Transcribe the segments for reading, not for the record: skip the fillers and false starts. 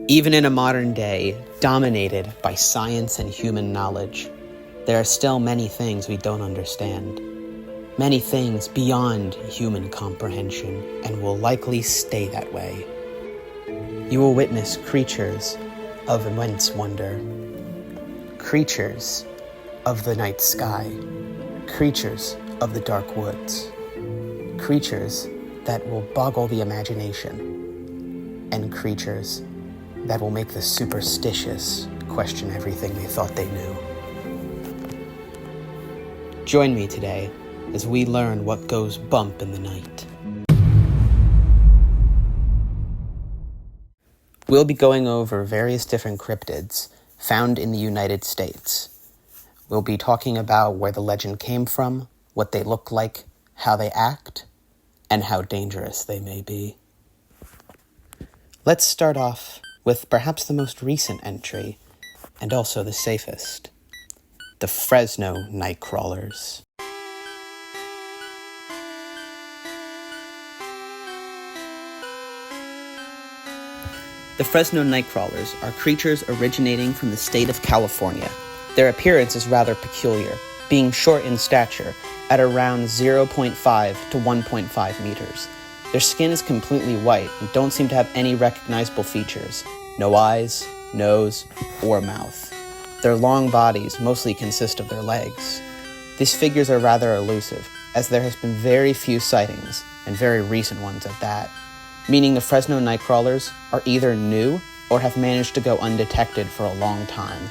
Even in a modern day dominated by science and human knowledge, there are still many things we don't understand. Many things beyond human comprehension, and will likely stay that way. You will witness creatures of immense wonder. Creatures of the night sky. Creatures of the dark woods. Creatures that will boggle the imagination. And creatures that will make the superstitious question everything they thought they knew. Join me today as we learn what goes bump in the night. We'll be going over various different cryptids found in the United States. We'll be talking about where the legend came from, what they look like, how they act, and how dangerous they may be. Let's start off with perhaps the most recent entry, and also the safest. The Fresno Nightcrawlers. The Fresno Nightcrawlers are creatures originating from the state of California. Their appearance is rather peculiar, being short in stature at around 0.5 to 1.5 meters. Their skin is completely white and don't seem to have any recognizable features. No eyes, nose, or mouth. Their long bodies mostly consist of their legs. These figures are rather elusive, as there has been very few sightings, and very recent ones at that, meaning the Fresno Nightcrawlers are either new or have managed to go undetected for a long time.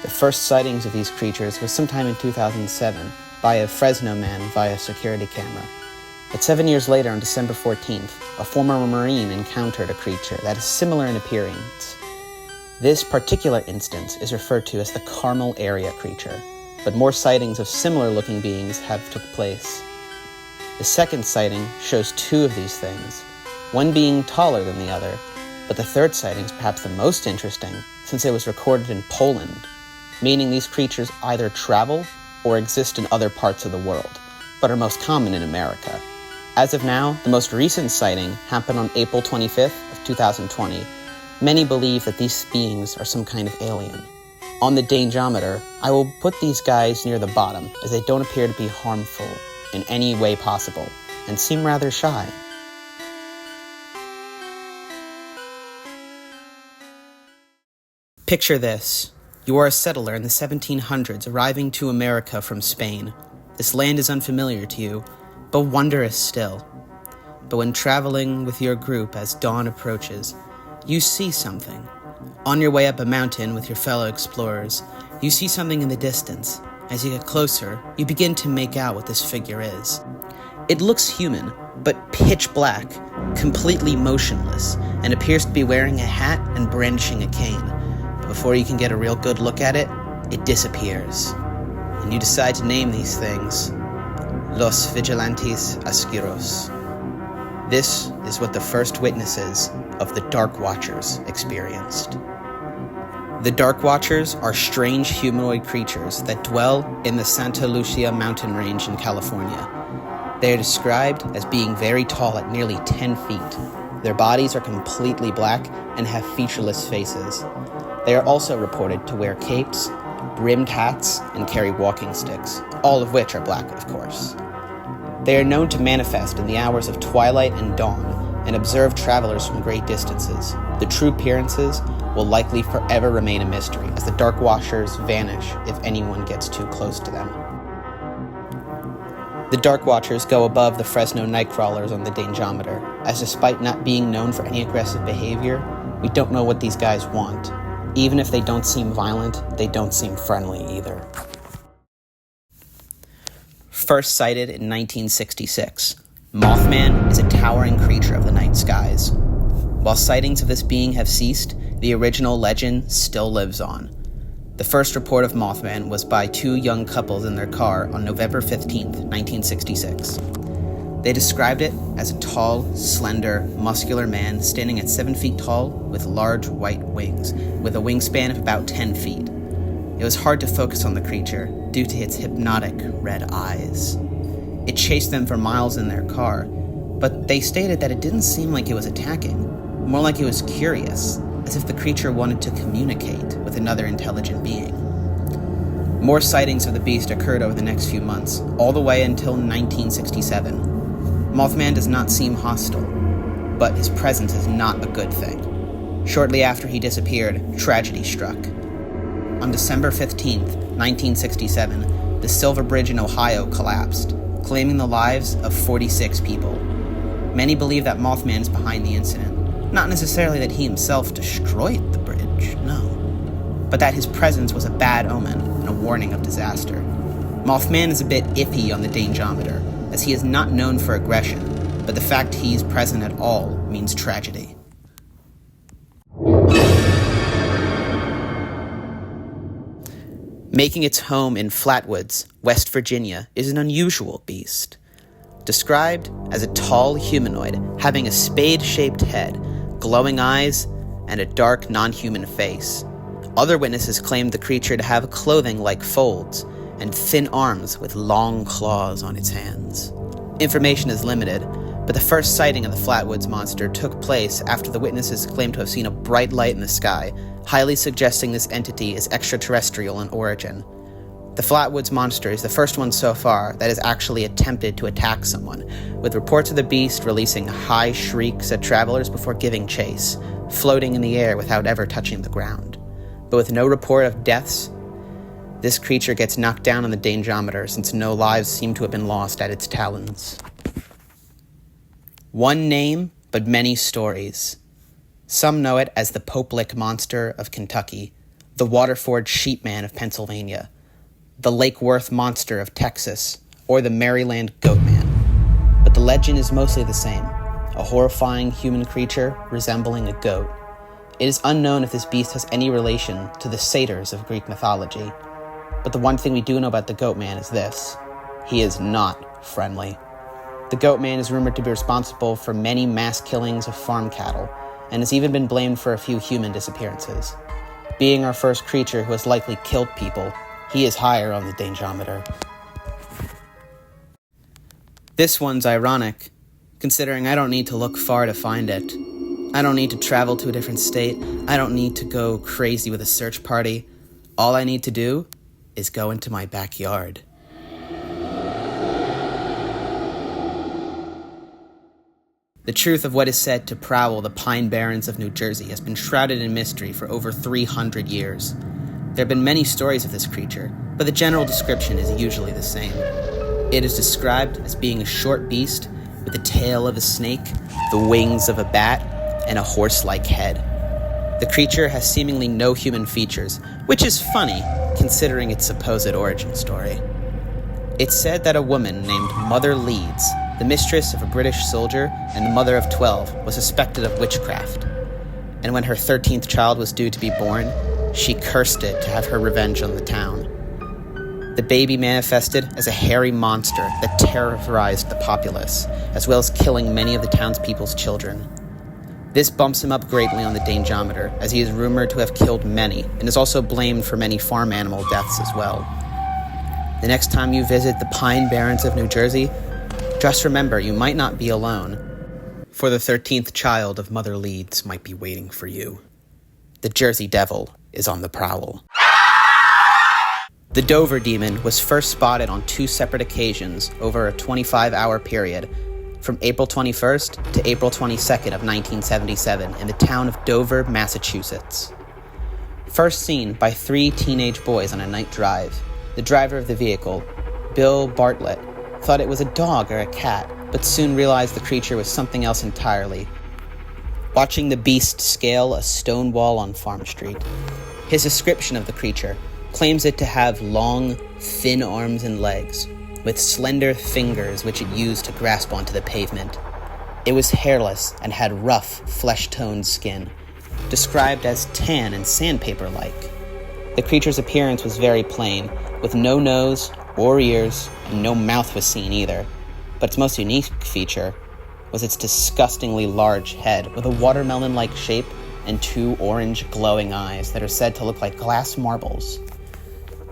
The first sightings of these creatures was sometime in 2007 by a Fresno man via security camera. But 7 years later, on December 14th, a former Marine encountered a creature that is similar in appearance. This particular instance is referred to as the Carmel Area creature, but more sightings of similar-looking beings have took place. The second sighting shows two of these things, one being taller than the other, but the third sighting is perhaps the most interesting since it was recorded in Poland, meaning these creatures either travel or exist in other parts of the world, but are most common in America. As of now, the most recent sighting happened on April 25th of 2020. Many believe that these beings are some kind of alien. On the dangerometer, I will put these guys near the bottom, as they don't appear to be harmful in any way possible, and seem rather shy. Picture this. You are a settler in the 1700s arriving to America from Spain. This land is unfamiliar to you, but wondrous still. But when traveling with your group as dawn approaches, you see something. On your way up a mountain with your fellow explorers, you see something in the distance. As you get closer, you begin to make out what this figure is. It looks human, but pitch black, completely motionless, and appears to be wearing a hat and brandishing a cane. But before you can get a real good look at it, it disappears. And you decide to name these things Los Vigilantes Asqueros. This is what the first witnesses of the Dark Watchers experienced. The Dark Watchers are strange humanoid creatures that dwell in the Santa Lucia mountain range in California. They are described as being very tall at nearly 10 feet. Their bodies are completely black and have featureless faces. They are also reported to wear capes, brimmed hats, and carry walking sticks, all of which are black, of course. They are known to manifest in the hours of twilight and dawn, and observe travelers from great distances. The true appearances will likely forever remain a mystery, as the Dark Watchers vanish if anyone gets too close to them. The Dark Watchers go above the Fresno Nightcrawlers on the dangerometer, as despite not being known for any aggressive behavior, we don't know what these guys want. Even if they don't seem violent, they don't seem friendly either. First sighted in 1966, Mothman is a towering creature of the night skies. While sightings of this being have ceased, the original legend still lives on. The first report of Mothman was by two young couples in their car on November 15th, 1966. They described it as a tall, slender, muscular man standing at 7 feet tall with large white wings, with a wingspan of about 10 feet. It was hard to focus on the creature due to its hypnotic red eyes. It chased them for miles in their car, but they stated that it didn't seem like it was attacking, more like it was curious. as if the creature wanted to communicate with another intelligent being. More sightings of the beast occurred over the next few months, all the way until 1967. Mothman does not seem hostile, but his presence is not a good thing. Shortly after he disappeared, tragedy struck. On December 15th, 1967, the Silver Bridge in Ohio collapsed, claiming the lives of 46 people. Many believe that Mothman is behind the incident. Not necessarily that he himself destroyed the bridge, no, but that his presence was a bad omen and a warning of disaster. Mothman is a bit iffy on the dangerometer, as he is not known for aggression, but the fact he's present at all means tragedy. Making its home in Flatwoods, West Virginia, is an unusual beast. Described as a tall humanoid having a spade-shaped head, glowing eyes, and a dark, non-human face. Other witnesses claimed the creature to have clothing like folds and thin arms with long claws on its hands. Information is limited, but the first sighting of the Flatwoods monster took place after the witnesses claimed to have seen a bright light in the sky, highly suggesting this entity is extraterrestrial in origin. The Flatwoods monster is the first one so far that has actually attempted to attack someone, with reports of the beast releasing high shrieks at travelers before giving chase, floating in the air without ever touching the ground. But with no report of deaths, this creature gets knocked down on the dangerometer since no lives seem to have been lost at its talons. One name, but many stories. Some know it as the Pope Lick Monster of Kentucky, the Waterford Sheepman of Pennsylvania, the Lake Worth Monster of Texas, or the Maryland Goatman. But the legend is mostly the same, a horrifying human creature resembling a goat. It is unknown if this beast has any relation to the satyrs of Greek mythology. But the one thing we do know about the Goatman is this: he is not friendly. The Goatman is rumored to be responsible for many mass killings of farm cattle, and has even been blamed for a few human disappearances. Being our first creature who has likely killed people, he is higher on the dangerometer. This one's ironic, considering I don't need to look far to find it. I don't need to travel to a different state. I don't need to go crazy with a search party. All I need to do is go into my backyard. The truth of what is said to prowl the Pine Barrens of New Jersey has been shrouded in mystery for over 300 years. There have been many stories of this creature, but the general description is usually the same. It is described as being a short beast with the tail of a snake, the wings of a bat, and a horse-like head. The creature has seemingly no human features, which is funny, considering its supposed origin story. It's said that a woman named Mother Leeds, the mistress of a British soldier and the mother of 12, was suspected of witchcraft. And when her 13th child was due to be born, she cursed it to have her revenge on the town. The baby manifested as a hairy monster that terrorized the populace, as well as killing many of the townspeople's children. This bumps him up greatly on the dangerometer, as he is rumored to have killed many, and is also blamed for many farm animal deaths as well. The next time you visit the Pine Barrens of New Jersey, just remember you might not be alone, for the 13th child of Mother Leeds might be waiting for you. The Jersey Devil is on the prowl. The Dover Demon was first spotted on 2 separate occasions over a 25-hour period, from April 21st to April 22nd of 1977 in the town of Dover, Massachusetts. First seen by 3 teenage boys on a night drive, the driver of the vehicle, Bill Bartlett, thought it was a dog or a cat, but soon realized the creature was something else entirely. Watching the beast scale a stone wall on Farm Street, his description of the creature claims it to have long, thin arms and legs, with slender fingers which it used to grasp onto the pavement. It was hairless and had rough, flesh-toned skin, described as tan and sandpaper-like. The creature's appearance was very plain, with no nose or ears, and no mouth was seen either. But its most unique feature was its disgustingly large head, with a watermelon-like shape and 2 orange glowing eyes that are said to look like glass marbles.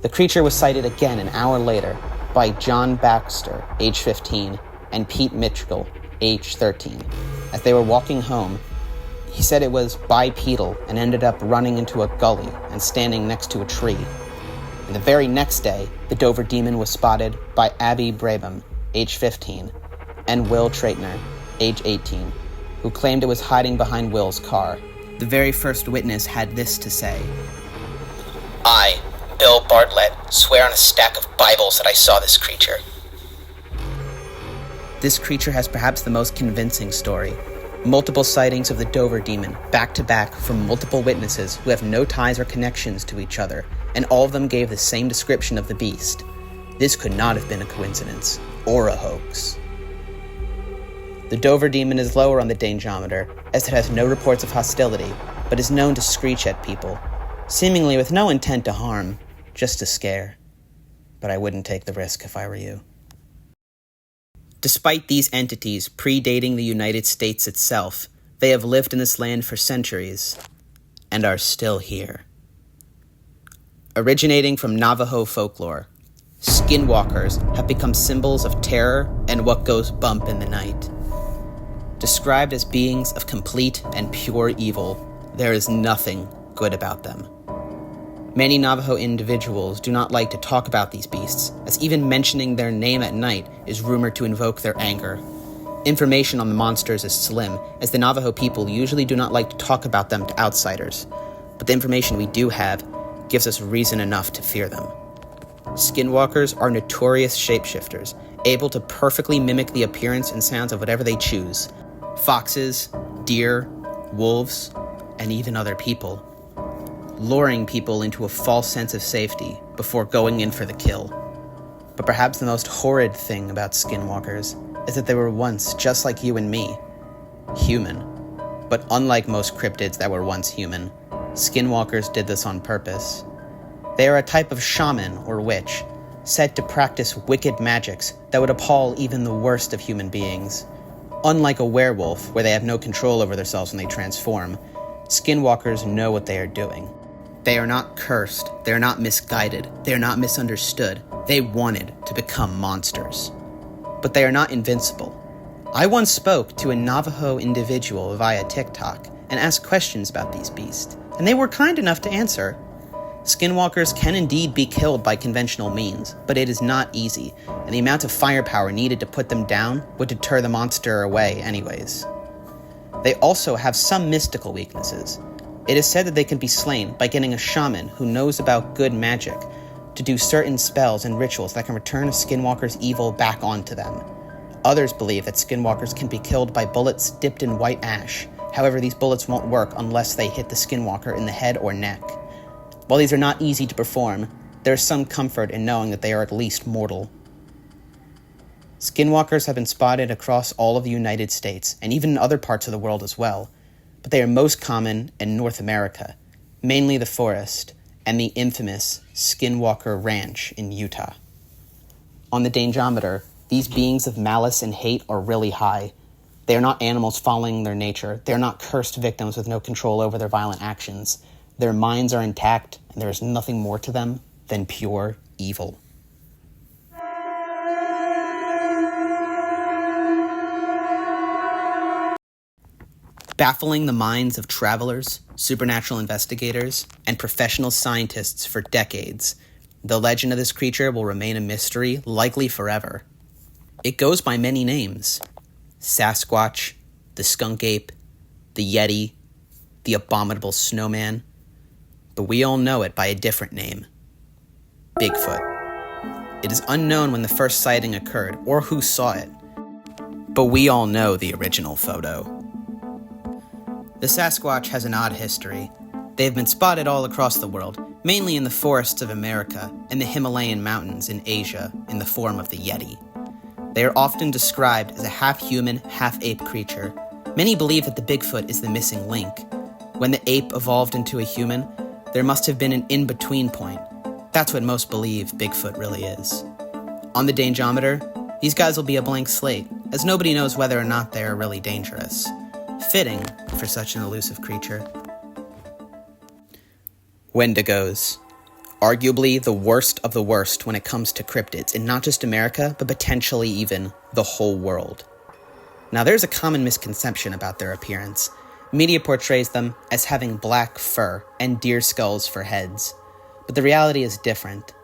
The creature was sighted again an hour later by John Baxter, age 15, and Pete Mitchell, age 13, as they were walking home He said it was bipedal and ended up running into a gully and standing next to a tree. And the very next day, the Dover demon was spotted by Abby Brabham, age 15, and Will Traitner, age 18, who claimed it was hiding behind Will's car. The very first witness had this to say: "I, Bill Bartlett, swear on a stack of Bibles that I saw this creature." This creature has perhaps the most convincing story. Multiple sightings of the Dover demon, back-to-back from multiple witnesses who have no ties or connections to each other, and all of them gave the same description of the beast. This could not have been a coincidence, or a hoax. The Dover demon is lower on the dangerometer, as it has no reports of hostility, but is known to screech at people, seemingly with no intent to harm, just to scare. But I wouldn't take the risk if I were you. Despite these entities predating the United States itself, they have lived in this land for centuries, and are still here. Originating from Navajo folklore, skinwalkers have become symbols of terror and what goes bump in the night. Described as beings of complete and pure evil, there is nothing good about them. Many Navajo individuals do not like to talk about these beasts, as even mentioning their name at night is rumored to invoke their anger. Information on the monsters is slim, as the Navajo people usually do not like to talk about them to outsiders, but the information we do have gives us reason enough to fear them. Skinwalkers are notorious shapeshifters, able to perfectly mimic the appearance and sounds of whatever they choose: foxes, deer, wolves, and even other people, luring people into a false sense of safety before going in for the kill. But perhaps the most horrid thing about skinwalkers is that they were once just like you and me, human. But unlike most cryptids that were once human, skinwalkers did this on purpose. They are a type of shaman or witch, said to practice wicked magics that would appall even the worst of human beings. Unlike a werewolf, where they have no control over themselves when they transform, skinwalkers know what they are doing. They are not cursed, they are not misguided, they are not misunderstood. They wanted to become monsters. But they are not invincible. I once spoke to a Navajo individual via TikTok and asked questions about these beasts, and they were kind enough to answer. Skinwalkers can indeed be killed by conventional means, but it is not easy, and the amount of firepower needed to put them down would deter the monster away anyways. They also have some mystical weaknesses. It is said that they can be slain by getting a shaman who knows about good magic to do certain spells and rituals that can return a skinwalker's evil back onto them. Others believe that skinwalkers can be killed by bullets dipped in white ash. However, these bullets won't work unless they hit the skinwalker in the head or neck. While these are not easy to perform, there is some comfort in knowing that they are at least mortal. Skinwalkers have been spotted across all of the United States, and even in other parts of the world as well, but they are most common in North America, mainly the forest, and the infamous Skinwalker Ranch in Utah. On the dangerometer, these beings of malice and hate are really high. They are not animals following their nature. They are not cursed victims with no control over their violent actions. Their minds are intact, and there is nothing more to them than pure evil. Baffling the minds of travelers, supernatural investigators, and professional scientists for decades, the legend of this creature will remain a mystery, likely forever. It goes by many names: Sasquatch, the skunk ape, the Yeti, the abominable snowman, but we all know it by a different name: Bigfoot. It is unknown when the first sighting occurred or who saw it, but we all know the original photo. The Sasquatch has an odd history. They have been spotted all across the world, mainly in the forests of America and the Himalayan mountains in Asia in the form of the Yeti. They are often described as a half-human, half-ape creature. Many believe that the Bigfoot is the missing link. When the ape evolved into a human, there must have been an in-between point. That's what most believe Bigfoot really is. On the dangerometer, these guys will be a blank slate, as nobody knows whether or not they are really dangerous. Fitting for such an elusive creature. Wendigos. Arguably the worst of the worst when it comes to cryptids in not just America, but potentially even the whole world. Now there's a common misconception about their appearance. Media portrays them as having black fur and deer skulls for heads, but the reality is different.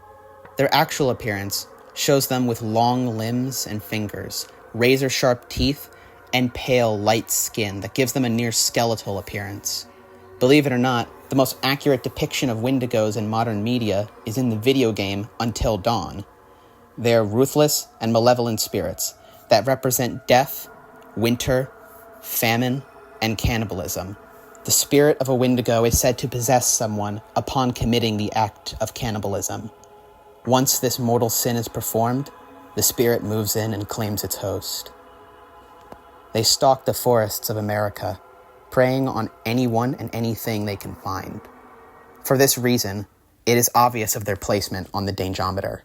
Their actual appearance shows them with long limbs and fingers, razor-sharp teeth, and pale, light skin that gives them a near skeletal appearance. Believe it or not, the most accurate depiction of Wendigos in modern media is in the video game Until Dawn. They are ruthless and malevolent spirits that represent death, winter, famine, and cannibalism. The spirit of a Wendigo is said to possess someone upon committing the act of cannibalism. Once this mortal sin is performed, the spirit moves in and claims its host. They stalk the forests of America, preying on anyone and anything they can find. For this reason, it is obvious of their placement on the Dangeometer.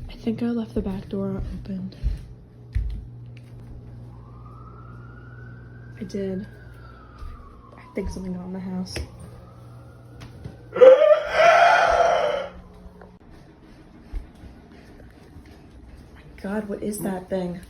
I think I left the back door open. I did. I think something got in the house. God, what is that thing?